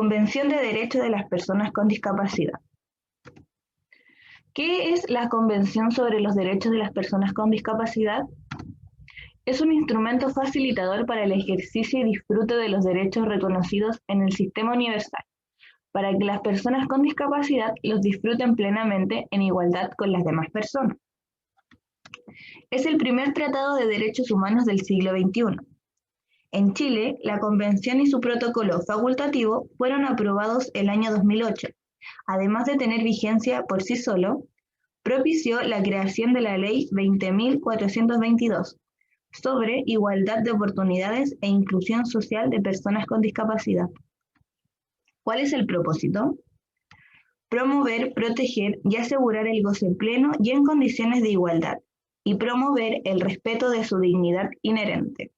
Convención de Derechos de las Personas con Discapacidad. ¿Qué es la Convención sobre los Derechos de las Personas con Discapacidad? Es un instrumento facilitador para el ejercicio y disfrute de los derechos reconocidos en el sistema universal, para que las personas con discapacidad los disfruten plenamente en igualdad con las demás personas. Es el primer tratado de derechos humanos del siglo XXI. En Chile, la Convención y su protocolo facultativo fueron aprobados el año 2008. Además de tener vigencia por sí solo, propició la creación de la Ley 20.422 sobre igualdad de oportunidades e inclusión social de personas con discapacidad. ¿Cuál es el propósito? Promover, proteger y asegurar el goce pleno y en condiciones de igualdad, y promover el respeto de su dignidad inherente.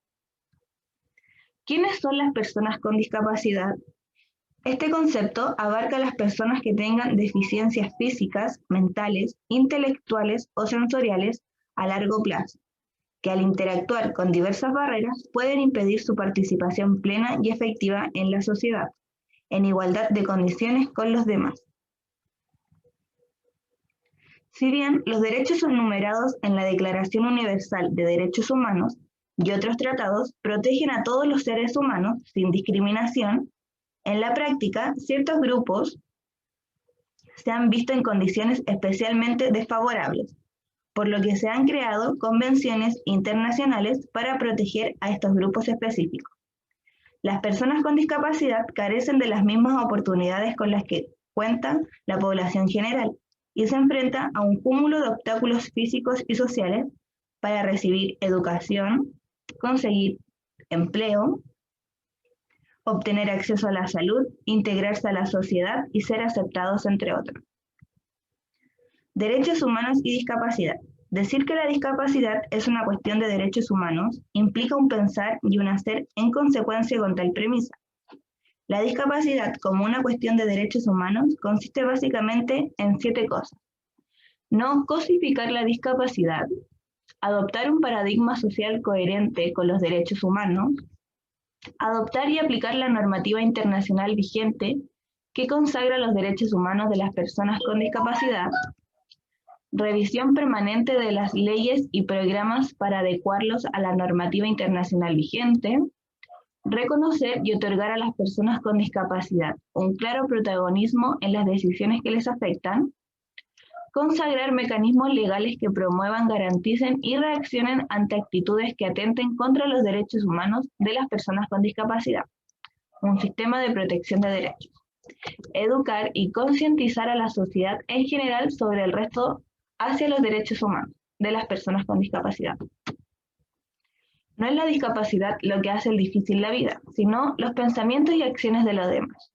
¿Quiénes son las personas con discapacidad? Este concepto abarca a las personas que tengan deficiencias físicas, mentales, intelectuales o sensoriales a largo plazo, que al interactuar con diversas barreras pueden impedir su participación plena y efectiva en la sociedad, en igualdad de condiciones con los demás. Si bien los derechos son enumerados en la Declaración Universal de Derechos Humanos y otros tratados protegen a todos los seres humanos sin discriminación, en la práctica ciertos grupos se han visto en condiciones especialmente desfavorables, por lo que se han creado convenciones internacionales para proteger a estos grupos específicos. Las personas con discapacidad carecen de las mismas oportunidades con las que cuenta la población general y se enfrenta a un cúmulo de obstáculos físicos y sociales para recibir educación, conseguir empleo, obtener acceso a la salud, integrarse a la sociedad y ser aceptados, entre otros. Derechos humanos y discapacidad. Decir que la discapacidad es una cuestión de derechos humanos implica un pensar y un hacer en consecuencia con tal premisa. La discapacidad como una cuestión de derechos humanos consiste básicamente en 7 cosas. No cosificar la discapacidad, adoptar un paradigma social coherente con los derechos humanos, adoptar y aplicar la normativa internacional vigente que consagra los derechos humanos de las personas con discapacidad, revisión permanente de las leyes y programas para adecuarlos a la normativa internacional vigente, reconocer y otorgar a las personas con discapacidad un claro protagonismo en las decisiones que les afectan, consagrar mecanismos legales que promuevan, garanticen y reaccionen ante actitudes que atenten contra los derechos humanos de las personas con discapacidad, un sistema de protección de derechos, educar y concientizar a la sociedad en general sobre el resto hacia los derechos humanos de las personas con discapacidad. No es la discapacidad lo que hace difícil la vida, sino los pensamientos y acciones de los demás.